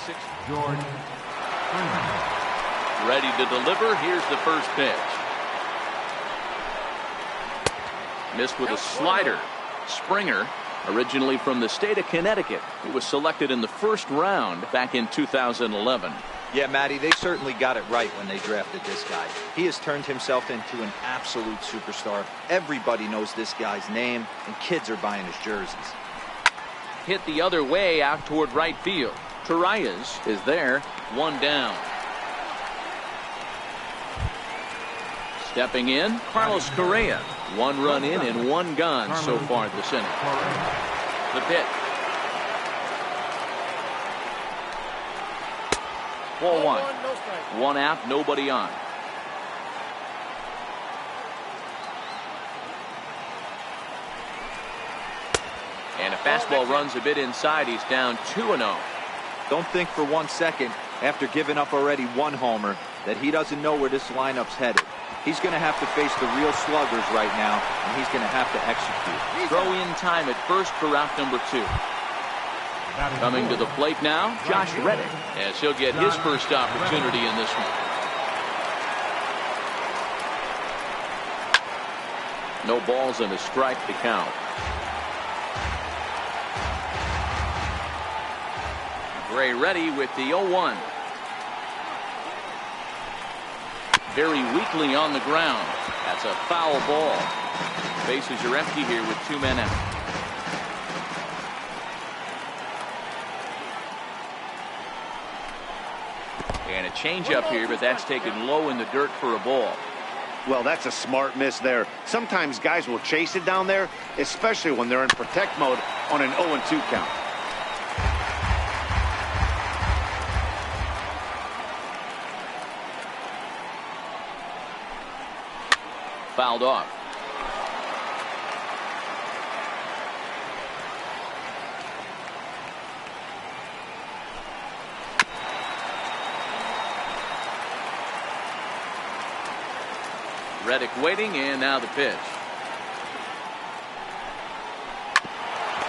six. George. Ready to deliver. Here's the first pitch. Missed with a slider. Springer, originally from the state of Connecticut, he was selected in the first round back in 2011. Yeah, Matty, they certainly got it right when they drafted this guy. He has turned himself into an absolute superstar. Everybody knows this guy's name, and kids are buying his jerseys. Hit the other way out toward right field. Torreyes is there, one down. Stepping in, Carlos Correa. One run in and one gone so far this inning. The pitch. Ball one. One out, nobody on. And a fastball runs a bit inside. He's down 2-0. Don't think for 1 second, after giving up already one homer, that he doesn't know where this lineup's headed. He's going to have to face the real sluggers right now, and he's going to have to execute. Throw in time at first for out number 2. Coming to the plate now, Josh Reddick, as he'll get his first opportunity in this one. No balls and a strike to count. Gray ready with the 0-1. Very weakly on the ground. That's a foul ball. Bases are empty here with 2 men out. And a changeup here, but that's taken low in the dirt for a ball. Well, that's a smart miss there. Sometimes guys will chase it down there, especially when they're in protect mode on an 0-2 count. Fouled off. Reddick waiting, and now the pitch.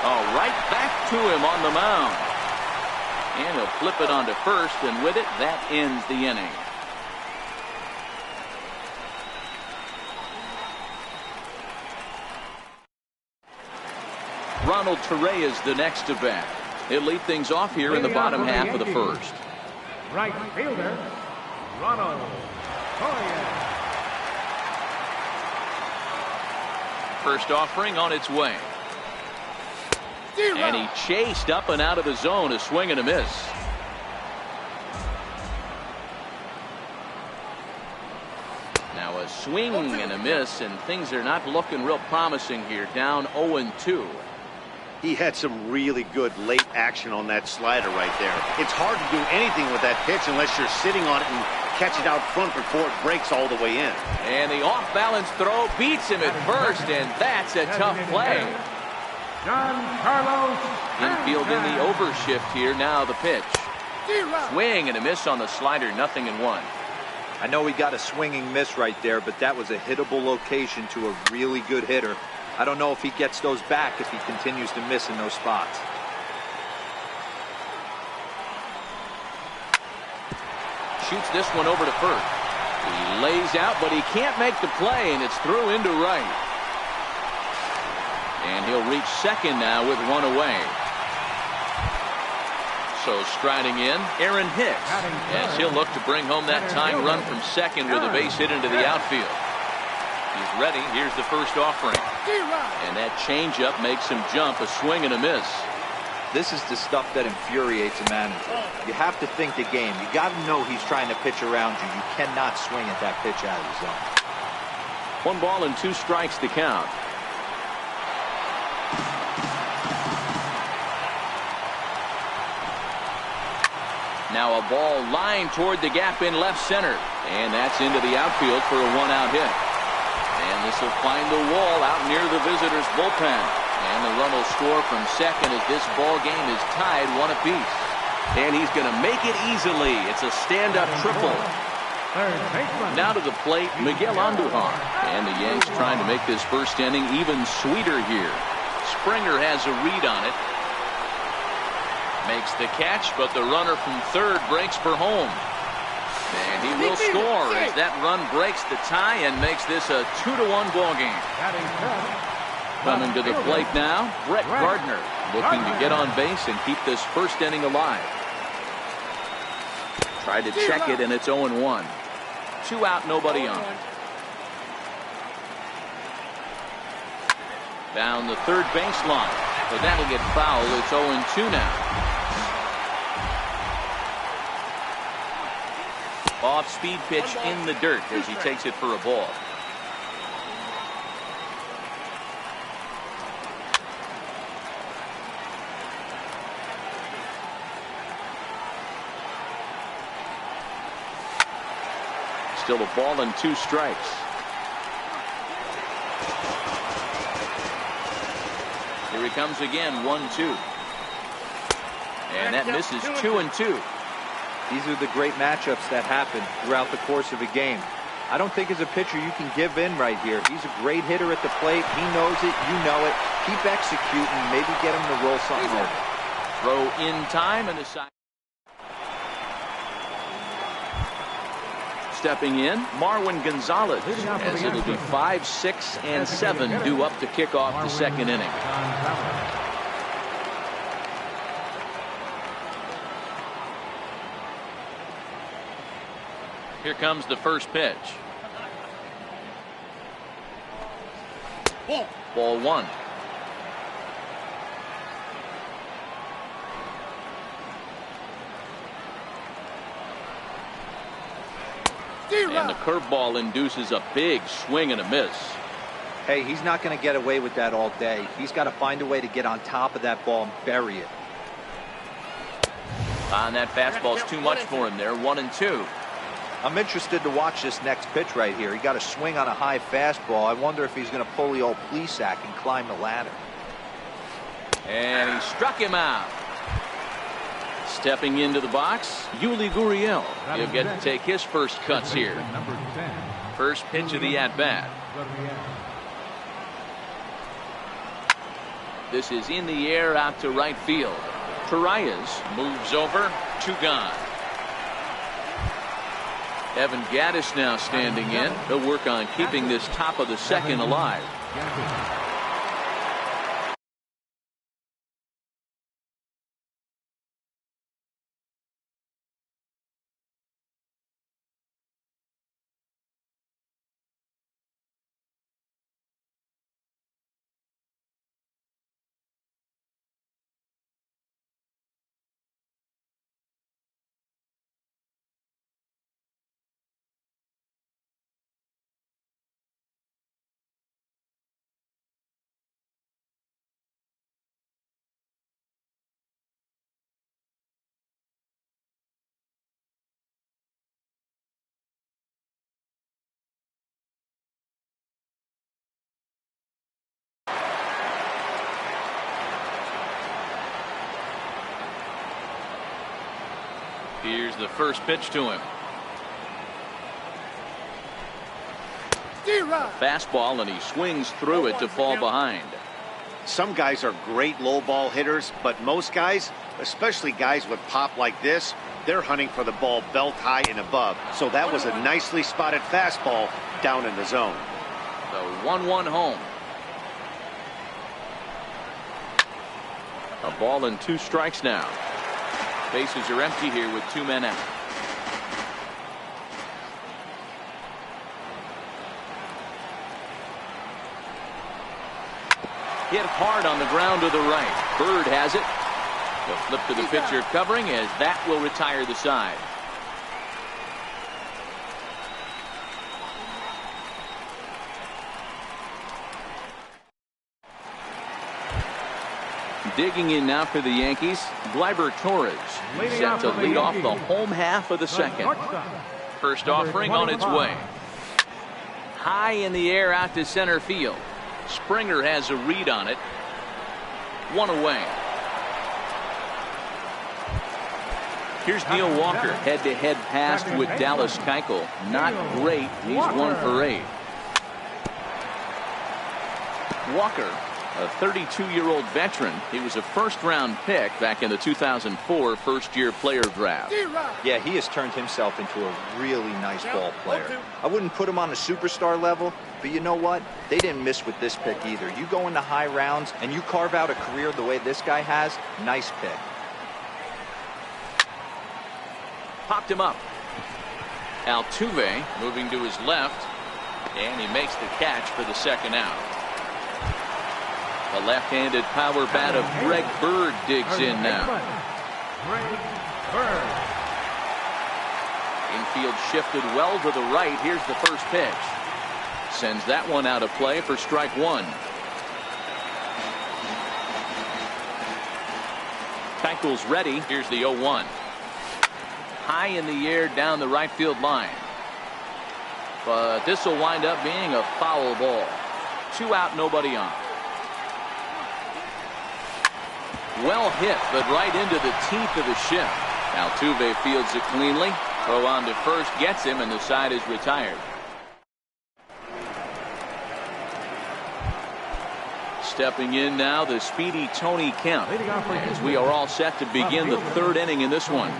Oh, right back to him on the mound. And he'll flip it onto first, and with it, that ends the inning. Ronald Torreyes the next to bat. He'll lead things off here in the bottom half of the first. Right fielder, Ronald Torreyes. First offering on its way. And he chased up and out of the zone, a swing and a miss. Now a swing and a miss, and things are not looking real promising here. Down 0-2. He had some really good late action on that slider right there. It's hard to do anything with that pitch unless you're sitting on it and catch it out front before it breaks all the way in. And the off-balance throw beats him at first, and that's a tough play. John Carlos. Infield in the overshift here. Now the pitch. Swing and a miss on the slider. 0-1. I know he got a swinging miss right there, but that was a hittable location to a really good hitter. I don't know if he gets those back if he continues to miss in those spots. Shoots this one over to first. He lays out, but he can't make the play, and it's through into right. And he'll reach second now with one away. So striding in, Aaron Hicks, as he'll look to bring home that tying run from second with a base hit into the outfield. He's ready. Here's the first offering. And that changeup makes him jump, a swing and a miss. This is the stuff that infuriates a manager. You have to think the game. You got to know he's trying to pitch around you. You cannot swing at that pitch out of the zone. 1 ball and 2 strikes to count. Now a ball lined toward the gap in left center. And that's into the outfield for a 1-out hit. And this will find the wall out near the visitors' bullpen. And the run will score from second as this ball game is tied 1 apiece. And he's going to make it easily. It's a stand-up triple. Now to the plate, Miguel Andujar. And the Yanks trying to make this first inning even sweeter here. Springer has a read on it. Makes the catch, but the runner from third breaks for home. And he will score as that run breaks the tie and makes this a 2-1 ball game. Coming to the plate now, Brett Gardner, looking to get on base and keep this first inning alive. Tried to check it, and it's 0-1. 2 out, nobody on. Down the third baseline, but that'll get foul. It's 0-2 now. Off-speed pitch in the dirt as he takes it for a ball. Still a ball and 2 strikes. Here he comes again, 1-2. And that misses 2-2. These are the great matchups that happen throughout the course of a game. I don't think as a pitcher you can give in right here. He's a great hitter at the plate. He knows it. You know it. Keep executing. Maybe get him to roll something over. Throw in time and the side. Stepping in, Marwin Gonzalez, as it'll be 5, 6, and 7 due up to kick off the second inning. Here comes the first pitch. Ball 1. And the curveball induces a big swing and a miss. Hey, he's not going to get away with that all day. He's got to find a way to get on top of that ball and bury it. And that fastball's too much for him there. 1-2. I'm interested to watch this next pitch right here. He got a swing on a high fastball. I wonder if he's going to pull the old Plesac and climb the ladder. And he struck him out. Stepping into the box, Yuli Gurriel. He'll get to take his first cuts here. First pitch of the at-bat. This is in the air out to right field. Torreyes moves over, 2 gone. Evan Gaddis now standing in. He'll work on keeping this top of the second alive. Here's the first pitch to him. Fastball, and he swings through it to fall behind. Some guys are great low ball hitters, but most guys, especially guys with pop like this, they're hunting for the ball belt high and above. So that was a nicely spotted fastball down in the zone. The 1-1 home. A ball and 2 strikes now. Bases are empty here with 2 men out. Hit hard on the ground to the right. Bird has it. The flip to the pitcher covering as that will retire the side. Digging in now for the Yankees, Gleyber Torres, set to lead off the home half of the second. First offering on its way. High in the air out to center field. Springer has a read on it. 1 away. Here's Neil Walker, head-to-head pass with Dallas Keuchel. Not great. He's 1 for 8. Walker A 32-year-old veteran. He was a first-round pick back in the 2004 first-year player draft. Yeah, he has turned himself into a really nice ball player. I wouldn't put him on a superstar level, but you know what? They didn't miss with this pick either. You go into high rounds and you carve out a career the way this guy has, nice pick. Popped him up. Altuve moving to his left, and he makes the catch for the second out. The left-handed power bat of Greg Bird digs in now. Greg Bird. Infield shifted well to the right. Here's the first pitch. Sends that one out of play for strike one. Keuchel's ready. Here's the 0-1. High in the air down the right field line. But this will wind up being a foul ball. 2 out, nobody on. Well hit, but right into the teeth of the shift. Altuve fields it cleanly. Throw on to first gets him, and the side is retired. Stepping in now, the speedy Tony Kemp, as we are all set to begin the third inning in this one.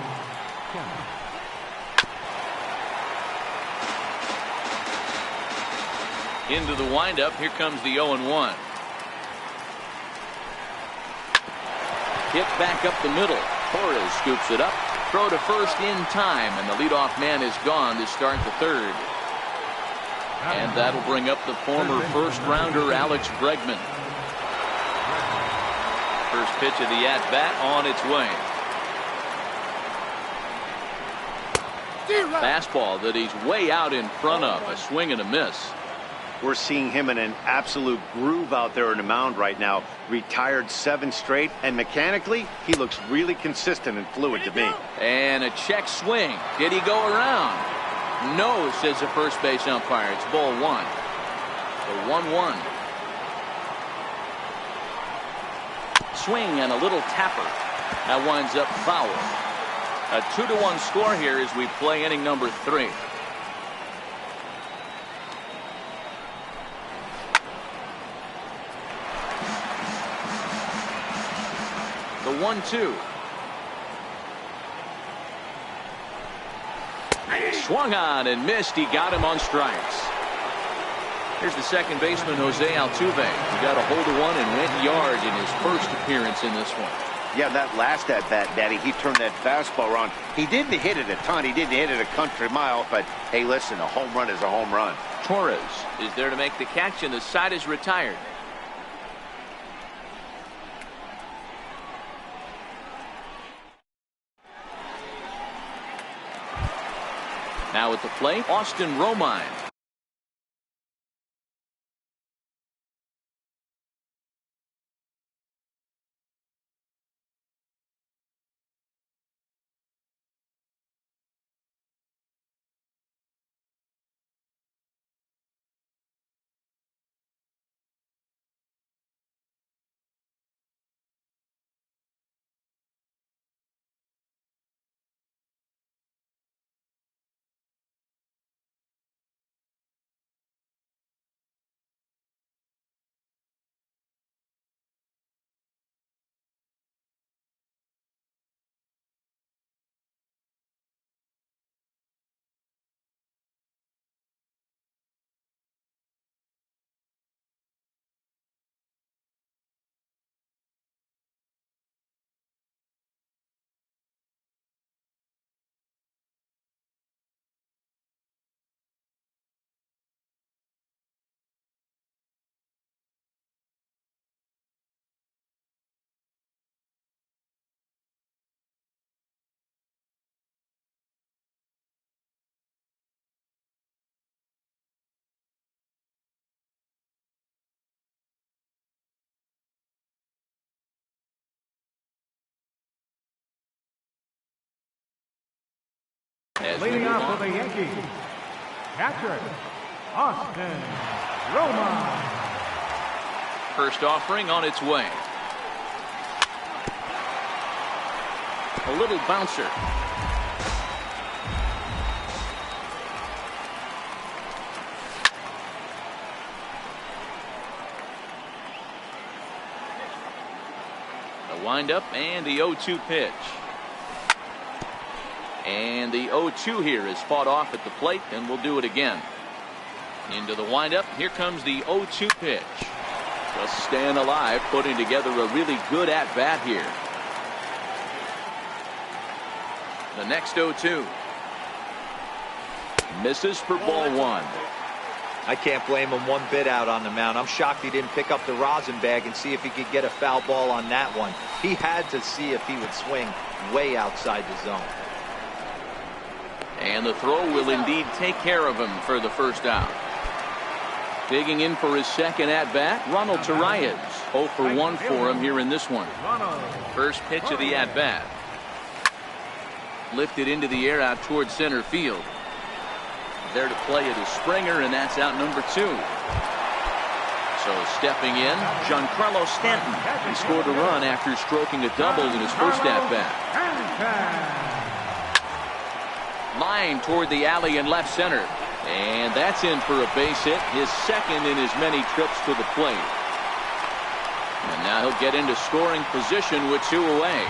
Into the windup. Here comes the 0-1. Hit back up the middle. Torres scoops it up. Throw to first in time, and the leadoff man is gone to start the third. And that'll bring up the former first-rounder Alex Bregman. First pitch of the at-bat on its way. Fastball that he's way out in front of. A swing and a miss. We're seeing him in an absolute groove out there in the mound right now. Retired 7 straight, and mechanically, he looks really consistent and fluid to me. And a check swing. Did he go around? No, says the first base umpire. It's ball 1. The 1-1. Swing and a little tapper. That winds up foul. A 2-1 score here as we play inning number 3. The 1-2. Swung on and missed. He got him on strikes. Here's the second baseman, Jose Altuve. He got a hold of one and went yard in his first appearance in this one. Yeah, that last at-bat, Daddy, he turned that fastball around. He didn't hit it a ton. He didn't hit it a country mile. But, hey, listen, a home run is a home run. Torres is there to make the catch, and the side is retired. Now at the plate, Austin Romine. Leading off for the Yankees, catcher, Austin Romine. First offering on its way. A little bouncer. The windup and the 0-2 pitch. And the 0-2 here is fought off at the plate, and we'll do it again. Into the windup. Here comes the 0-2 pitch. Just staying alive, putting together a really good at-bat here. The next 0-2. Misses for ball one. I can't blame him one bit out on the mound. I'm shocked he didn't pick up the rosin bag and see if he could get a foul ball on that one. He had to see if he would swing way outside the zone. And the throw will indeed take care of him for the first out. Digging in for his second at-bat, Ronald Torreyes. 0 for 1 for him here in this one. First pitch of the at-bat. Lifted into the air out towards center field. There to play it is Springer, and that's out number 2. So stepping in, Giancarlo Stanton. He scored a run after stroking a double in his first at-bat. Line toward the alley in left center. And that's in for a base hit, his second in as many trips to the plate. And now he'll get into scoring position with 2 away.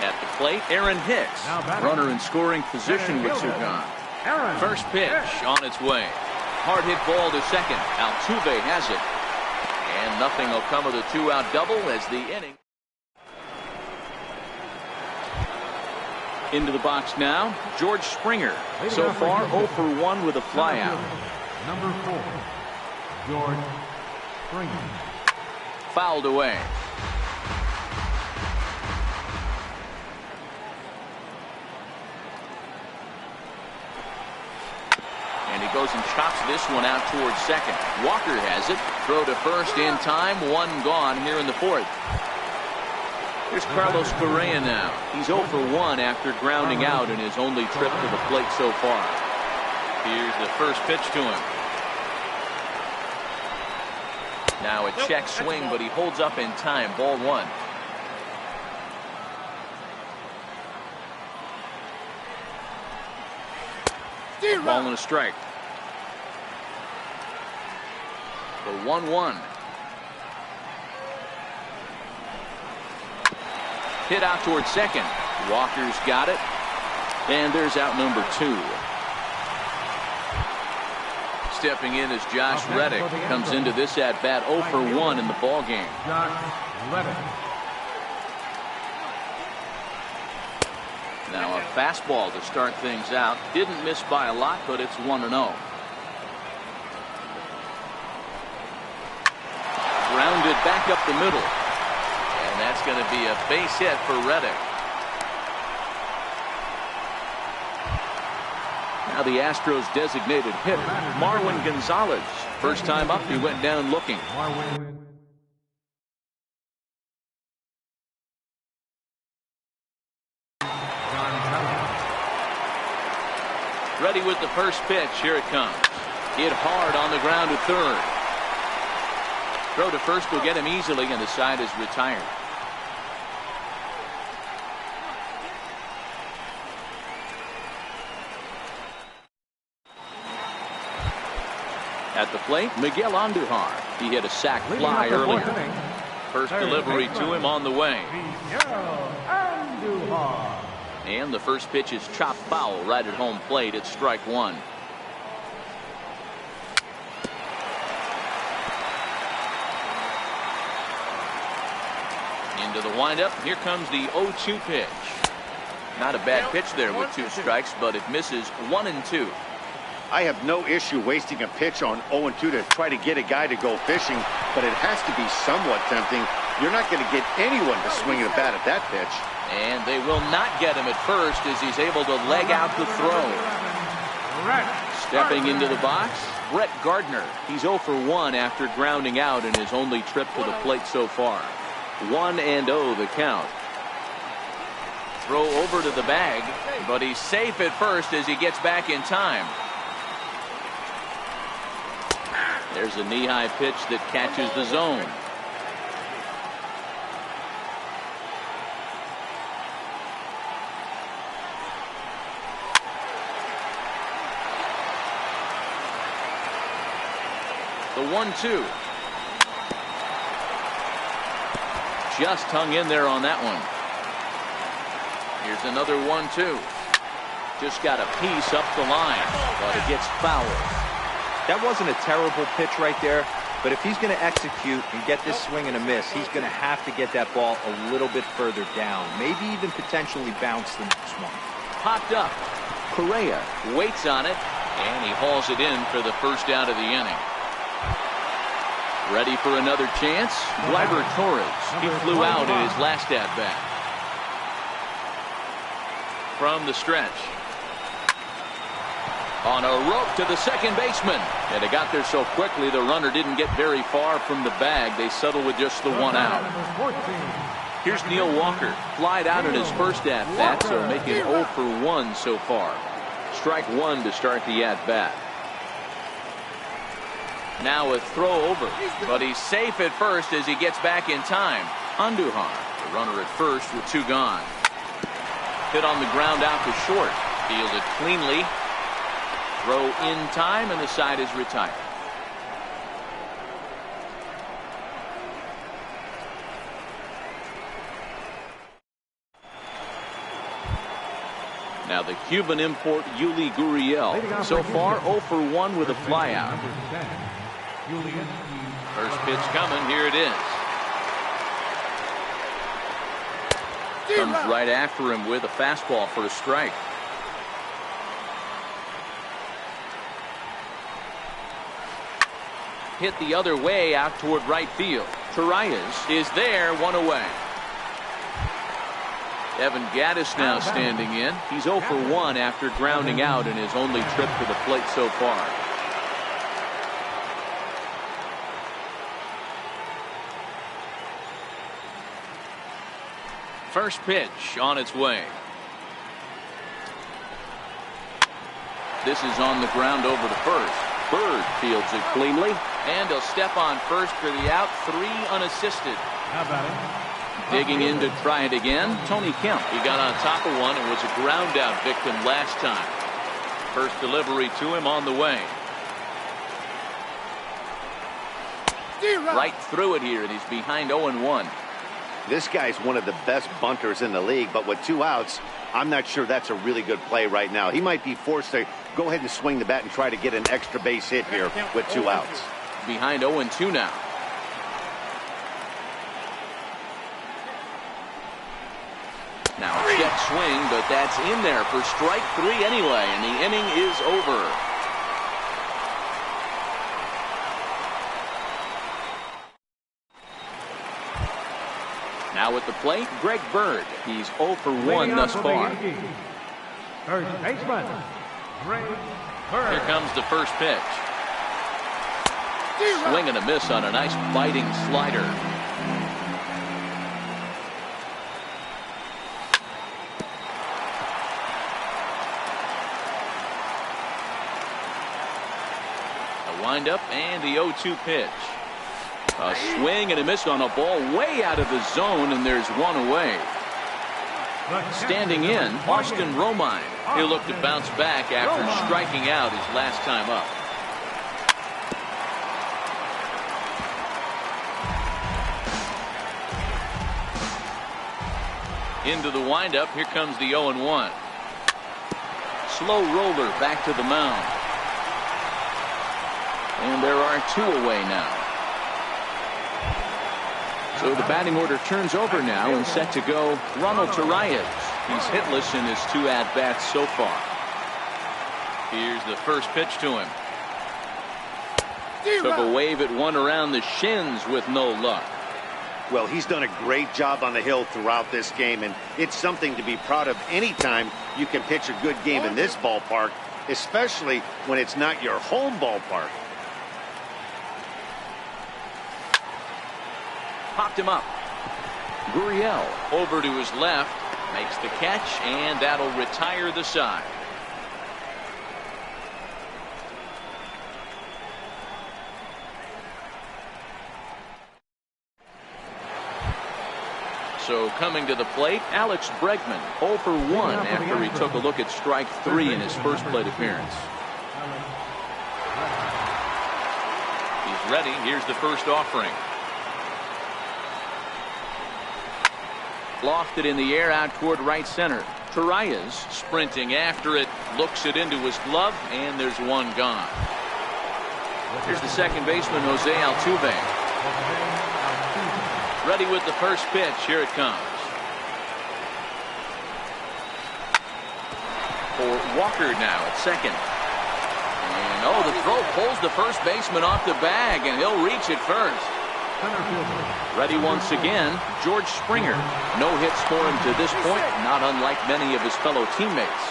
At the plate, Aaron Hicks. Runner in scoring position with 2 gone. First pitch on its way. Hard hit ball to second. Altuve has it. And nothing will come of the 2-out double as the inning. Into the box now, George Springer. So far 0 for 1 with a flyout. Number 4, George Springer. Fouled away. And he goes and chops this one out towards second. Walker has it. Throw to first in time. 1 gone here in the 4th. Here's Carlos Correa now. He's 0 for 1 after grounding out in his only trip to the plate so far. Here's the first pitch to him. Now a check swing, but he holds up in time. Ball 1. Ball and a strike. The 1-1. Hit out towards second. Walker's got it. And there's out number 2. Stepping in is Josh Reddick. Comes into this at bat 0 for 1 in the ball game. Josh Reddick. Now a fastball to start things out. Didn't miss by a lot, but it's 1-0. Grounded back up the middle. And that's going to be a base hit for Reddick. Now the Astros designated hitter, Marwin Gonzalez. First time up, he went down looking. Ready with the first pitch. Here it comes. Hit hard on the ground to third. Throw to first will get him easily, and the side is retired. At the plate, Miguel Andujar. He hit a sac fly earlier. First delivery to him on the way. And the first pitch is chopped foul right at home plate. It's strike 1. Into the windup. Here comes the 0-2 pitch. Not a bad pitch there with 2 strikes, but it misses 1 and 2. I have no issue wasting a pitch on 0-2 to try to get a guy to go fishing, but it has to be somewhat tempting. You're not going to get anyone to swing at a bat at that pitch. And they will not get him at first as he's able to leg out the throw. Stepping into the box, Brett Gardner. He's 0 for 1 after grounding out in his only trip to the plate so far. 1-0 the count. Throw over to the bag, but he's safe at first as he gets back in time. There's a knee-high pitch that catches the zone. The 1-2. just hung in there on that one. Here's another 1-2. Just got a piece up the line, but it gets fouled. That wasn't a terrible pitch right there, but if he's going to execute and get this swing and a miss, he's going to have to get that ball a little bit further down, maybe even potentially bounce the next one. Popped up. Correa waits on it, and he hauls it in for the first out of the inning. Ready for another chance? Gleyber Torres. He flew out in his last at-bat. From the stretch. On a rope to the second baseman. And it got there so quickly the runner didn't get very far from the bag. They settle with just the one out. Here's Neil Walker. Flied out in his first at-bat, so making 0 for 1 so far. Strike one to start the at-bat. Now a throw over, but he's safe at first as he gets back in time. Andujar, the runner at first with 2 gone. Hit on the ground out to short. Fielded cleanly. Throw in time, and the side is retired. Now the Cuban import Yuli Gurriel. So far 0 for 1 with a flyout. First pitch coming. Here it is. Comes right after him with a fastball for a strike. Hit the other way out toward right field. Torres is there, 1 away. Evan Gattis now standing in. He's 0 for 1 after grounding out in his only trip to the plate so far. First pitch on its way. This is on the ground over to first. Bird fields it cleanly, and he'll step on first for the out. 3 unassisted. How about it? Digging in to try it again, Tony Kemp. He got on top of one and was a ground out victim last time. First delivery to him on the way. Right through it here, and he's behind 0-1. This guy's one of the best bunters in the league, but with 2 outs, I'm not sure that's a really good play right now. He might be forced to go ahead and swing the bat and try to get an extra base hit here with 2 outs. Behind 0-2 now. Now a check swing, but that's in there for strike 3 anyway, and the inning is over. Now at the plate, Greg Bird. He's 0 for 1 thus far. First baseman, Greg Bird. Here comes the first pitch. Swing and a miss on a nice biting slider. A windup and the 0-2 pitch. A swing and a miss on a ball way out of the zone, and there's 1 away. Standing in, Austin Romine. He'll look to bounce back after striking out his last time up. Into the windup. Here comes the 0-1. Slow roller back to the mound. And there are 2 away now. So the batting order turns over now, and set to go Ronald Torres. He's hitless in his 2 at-bats so far. Here's the first pitch to him. Took a wave at one around the shins with no luck. Well, he's done a great job on the hill throughout this game, and it's something to be proud of anytime you can pitch a good game in this ballpark, especially when it's not your home ballpark. Popped him up. Gurriel over to his left, makes the catch, and that'll retire the side. So coming to the plate, Alex Bregman, 0 for 1 after he took a look at strike 3 in his first plate appearance. He's ready. Here's the first offering. Lofted in the air out toward right center. Torres sprinting after it, looks it into his glove, and there's one gone. Here's the second baseman, Jose Altuve. Ready with the first pitch. Here it comes. For Walker now at second. And oh, the throw pulls the first baseman off the bag, and he'll reach it first. Ready once again, George Springer. No hits for him to this point, not unlike many of his fellow teammates.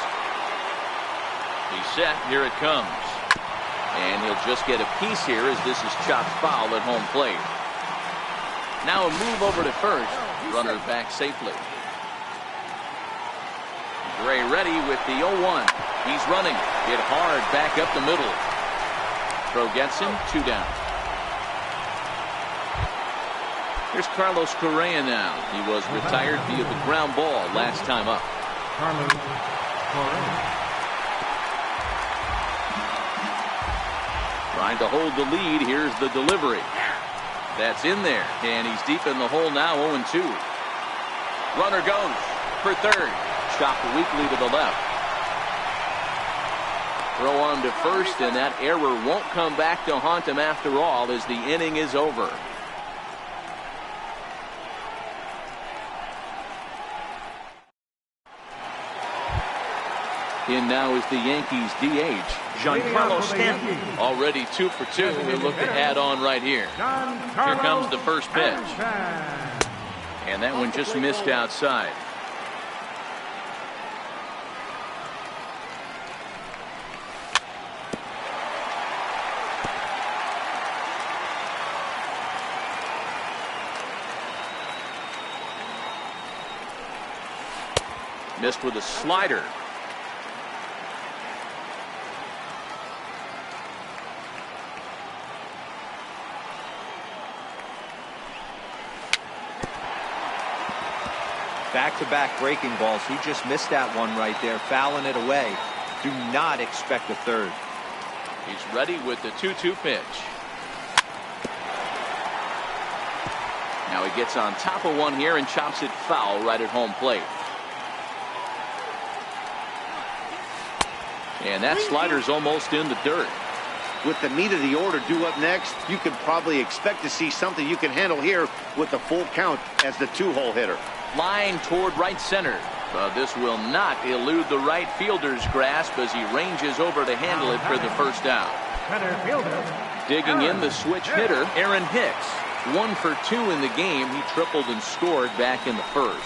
He's set. Here it comes. And he'll just get a piece here as this is chopped foul at home plate. Now a move over to first. Runner back safely. Gray ready with the 0-1. He's running. Hit hard back up the middle. Throw gets him. 2 down. Here's Carlos Correa now. He was retired via the ground ball last time up. Carlos Correa. Trying to hold the lead. Here's the delivery. That's in there. And he's deep in the hole now, 0-2. Runner goes for third. Chopped weakly to the left. Throw on to first, and that error won't come back to haunt him after all as the inning is over. In now is the Yankees DH, Giancarlo Stanton. Already 2 for 2. We'll look to add on right here. Here comes the first pitch. And that one just missed outside. Missed with a slider. Back-to-back breaking balls. He just missed that one right there, fouling it away. Do not expect a third. He's ready with the 2-2 pitch. Now he gets on top of one here and chops it foul right at home plate. And that slider's almost in the dirt. With the meat of the order due up next, you can probably expect to see something you can handle here with the full count as the 2-hole hitter. Line toward right center. But this will not elude the right fielder's grasp as he ranges over to handle it for the first out. Center fielder. Digging in the switch hitter, Aaron Hicks. 1 for 2 in the game. He tripled and scored back in the first.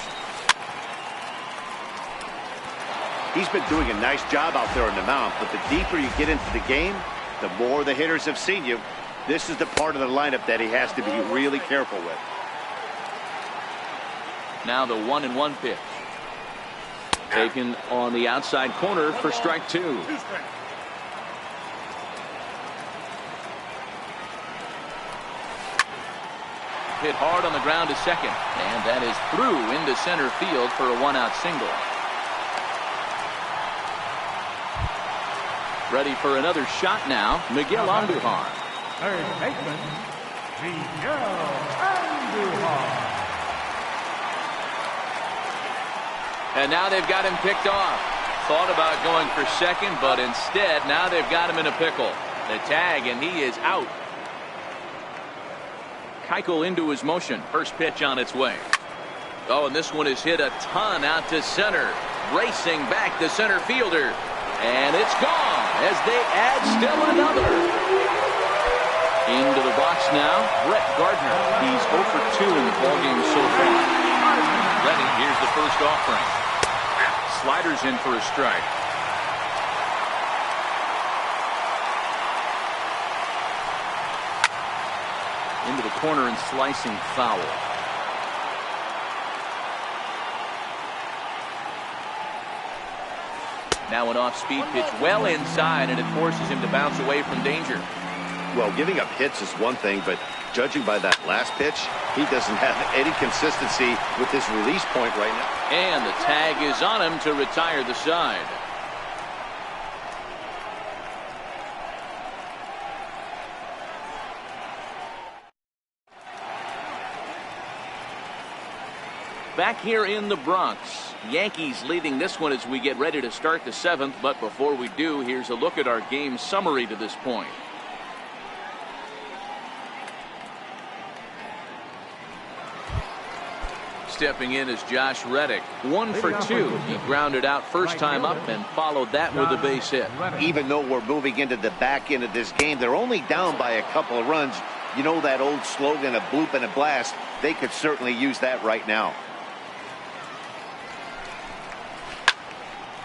He's been doing a nice job out there on the mound, but the deeper you get into the game, the more the hitters have seen you. This is the part of the lineup that he has to be really careful with. Now the 1-1 pitch. Taken on the outside corner for strike 2. Hit hard on the ground to second. And that is through into center field for a 1-out single. Ready for another shot now, Miguel Andujar. Third baseman, Miguel Andujar. And now they've got him picked off. Thought about going for second, but instead now they've got him in a pickle. The tag, and he is out. Keuchel into his motion. First pitch on its way. Oh, and this one is hit a ton out to center. Racing back the center fielder. And it's gone as they add still another. Into the box now, Brett Gardner. He's 0 for 2 in the ballgame so far. Ready, here's the first offering. Sliders in for a strike. Into the corner and slicing foul. Now an off-speed pitch well inside, and it forces him to bounce away from danger. Well, giving up hits is one thing, but judging by that last pitch, he doesn't have any consistency with his release point right now. And the tag is on him to retire the side. Back here in the Bronx, Yankees leading this one as we get ready to start the 7th. But before we do, here's a look at our game summary to this point. Stepping in is Josh Reddick. 1 for 2. He grounded out first time up and followed that with a base hit. Even though we're moving into the back end of this game, they're only down by a couple of runs. You know that old slogan, a bloop and a blast? They could certainly use that right now.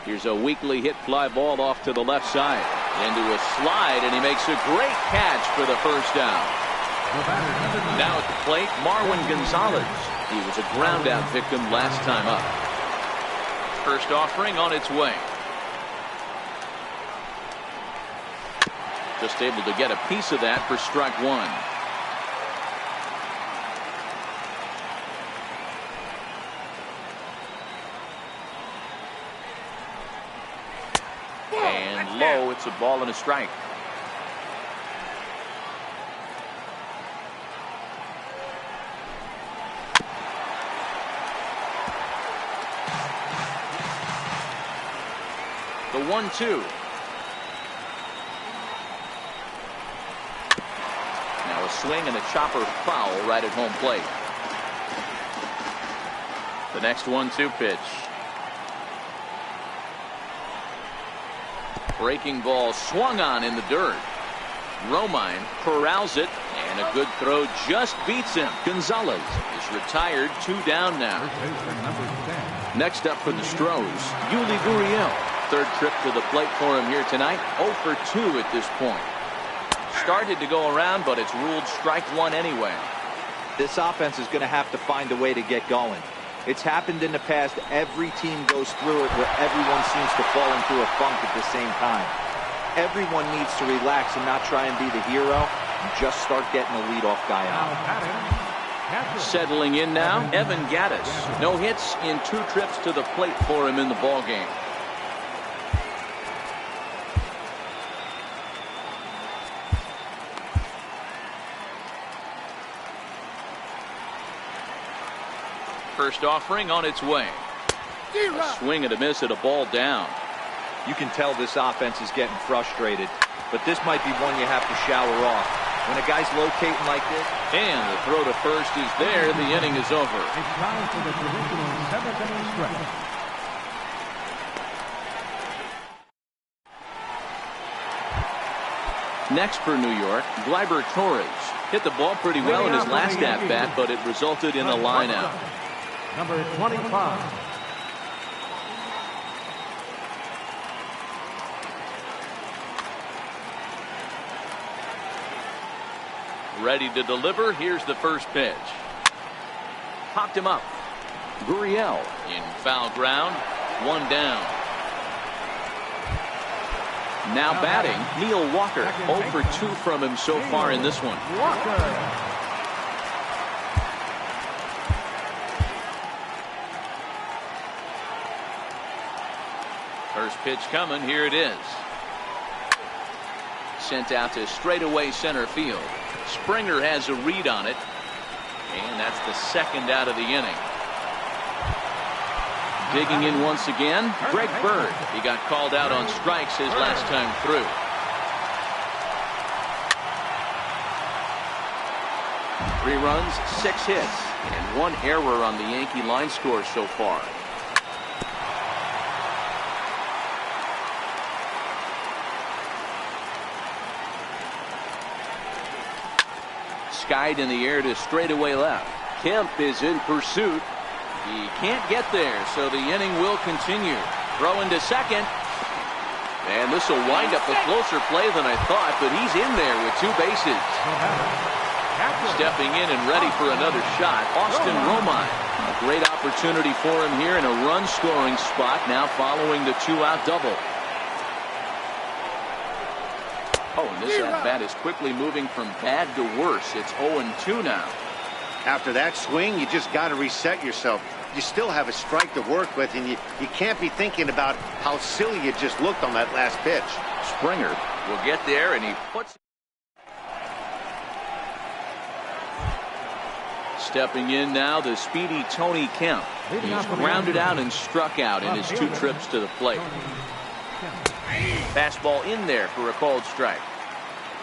Here's a weakly hit fly ball off to the left side. Into a slide, and he makes a great catch for the first down. Now at the plate, Marwin Gonzalez. He was a ground out victim last time up. First offering on its way. Just able to get a piece of that for strike 1. And low, it's a ball and a strike. The 1-2. Now a swing and a chopper foul right at home plate. The next 1-2 pitch. Breaking ball swung on in the dirt. Romine corrals it, and a good throw just beats him. Gonzalez is retired, 2 down now. Next up for the Stros, Yuli Gurriel. Third trip to the plate for him here tonight. 0 for 2 at this point. Started to go around, but it's ruled strike 1 anyway. This offense is going to have to find a way to get going. It's happened in the past. Every team goes through it where everyone seems to fall into a funk at the same time. Everyone needs to relax and not try and be the hero and just start getting the leadoff guy out. Settling in now, Evan Gattis. No hits in 2 trips to the plate for him in the ball game. First offering on its way. A swing and a miss at a ball down. You can tell this offense is getting frustrated, but this might be one you have to shower off. When a guy's locating like this. And the throw to first is there. The inning is over. It's time for the traditional 7th inning stretch. Next for New York, Gleyber Torres. Hit the ball pretty well in his last at-bat, but it resulted in a line-out. Number 25. Ready to deliver. Here's the first pitch. Popped him up. Gurriel in foul ground. 1 down. Now batting, Neil Walker. 0 for 2 from him so far in this one. Walker. First pitch coming. Here it is. Sent out to straightaway center field. Springer has a read on it. And that's the second out of the inning. Digging in once again, Greg Bird. He got called out on strikes his last time through. Three runs, 6 hits, and 1 error on the Yankee line score so far. Skied in the air to straightaway left. Kemp is in pursuit. He can't get there, so the inning will continue. Throw into second. And this will wind up a closer play than I thought, but he's in there with 2 bases. Stepping in and ready for another shot, Austin Romine. A great opportunity for him here in a run-scoring spot, now following the 2-out double. Oh, and this at-bat is quickly moving from bad to worse. It's 0-2 now. After that swing, you just got to reset yourself. You still have a strike to work with, and you can't be thinking about how silly you just looked on that last pitch. Springer will get there, and he puts. Stepping in now, the speedy Tony Kemp. He's grounded out and struck out in his 2 trips to the plate. Fastball in there for a called strike.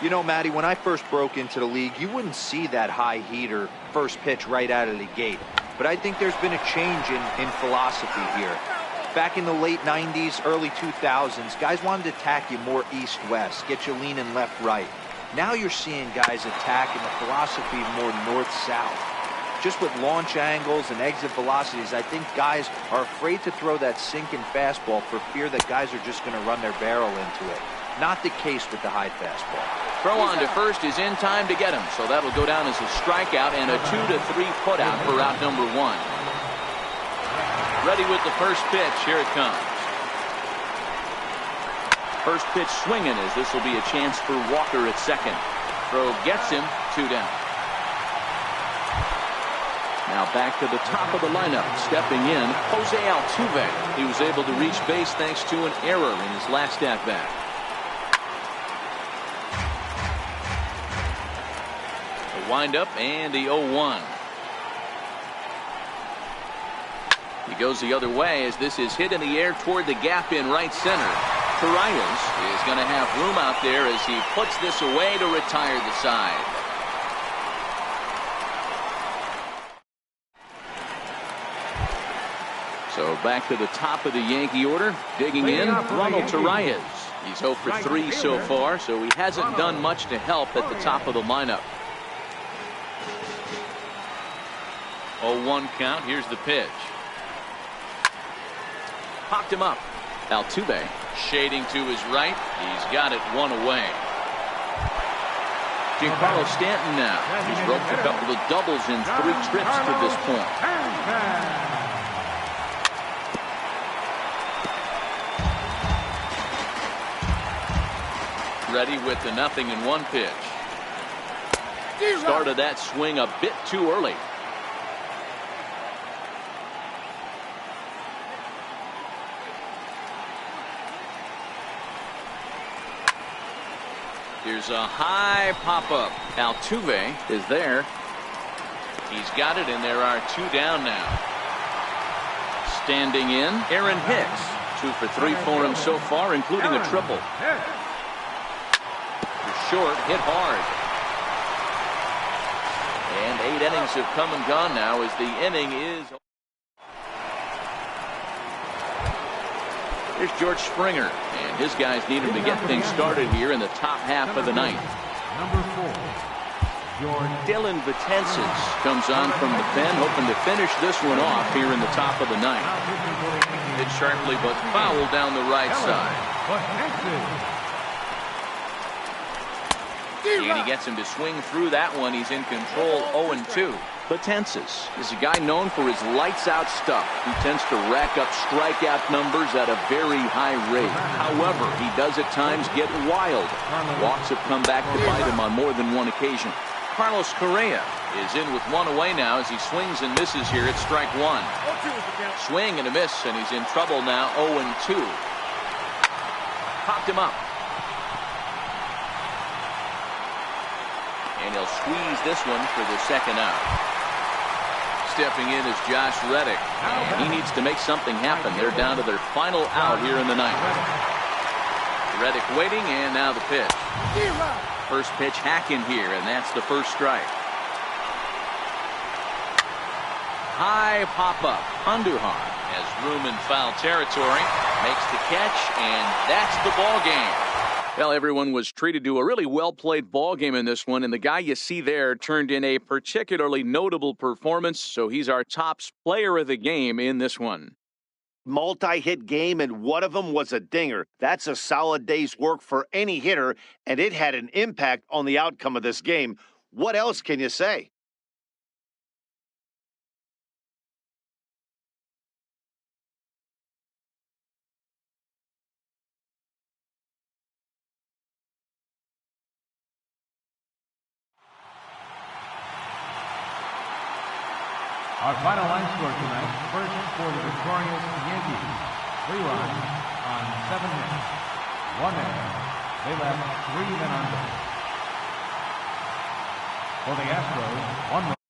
You know, Matty, when I first broke into the league, you wouldn't see that high heater first pitch right out of the gate. But I think there's been a change in philosophy here. Back in the late 90s, early 2000s, guys wanted to attack you more east-west, get you leaning left-right. Now you're seeing guys attacking the philosophy more north-south. Just with launch angles and exit velocities, I think guys are afraid to throw that sinking fastball for fear that guys are just going to run their barrel into it. Not the case with the high fastball. Throw on to first is in time to get him, so that'll go down as a strikeout and a 2-3 putout for out number 1. Ready with the first pitch. Here it comes. First pitch swinging as this will be a chance for Walker at second. Throw gets him, 2 down. Now back to the top of the lineup. Stepping in, Jose Altuve. He was able to reach base thanks to an error in his last at-bat. The windup and the 0-1. He goes the other way as this is hit in the air toward the gap in right center. Torreyes is going to have room out there as he puts this away to retire the side. So back to the top of the Yankee order. Digging in, Ronald Torreyes. He's 0 for 3 so far, so he hasn't done much to help at the top of the lineup. 0-1 count. Here's the pitch. Popped him up. Altuve shading to his right. He's got it 1 away. Giancarlo Stanton now. He's roped a couple of doubles in 3 trips to this point. Ready with the 0-1 pitch. Started that swing a bit too early. Here's a high pop-up. Altuve is there. He's got it, and there are 2 down now. Standing in, Aaron Hicks. 2 for 3 for him so far, including a triple. Short, hit hard. And 8 innings have come and gone now as the inning is. Here's George Springer, and his guys need him to get things started here in the top half of the ninth. Number 4, George. Dylan Betances comes on from the pen, hoping to finish this one off here in the top of the ninth. Hit sharply, but foul down the right side. And he gets him to swing through that one. He's in control 0-2. Betances is a guy known for his lights-out stuff. He tends to rack up strikeout numbers at a very high rate. However, he does at times get wild. Walks have come back to bite him on more than one occasion. Carlos Correa is in with 1 away now as he swings and misses here at strike 1. Swing and a miss, and he's in trouble now 0-2. Popped him up. And he'll squeeze this one for the second out. Stepping in is Josh Reddick. And he needs to make something happen. They're down to their final out here in the ninth. Reddick waiting, and now the pitch. First pitch hacking here, and that's the first strike. High pop-up. Andujar has room in foul territory. Makes the catch, and that's the ball game. Well, everyone was treated to a really well-played ball game in this one, and the guy you see there turned in a particularly notable performance, so he's our top player of the game in this one. Multi-hit game, and one of them was a dinger. That's a solid day's work for any hitter, and it had an impact on the outcome of this game. What else can you say? Our final line score tonight, first for the victorious Yankees. 3 runs on 7 hits. 1 error. They left 3 men on base. For the Astros, 1 run.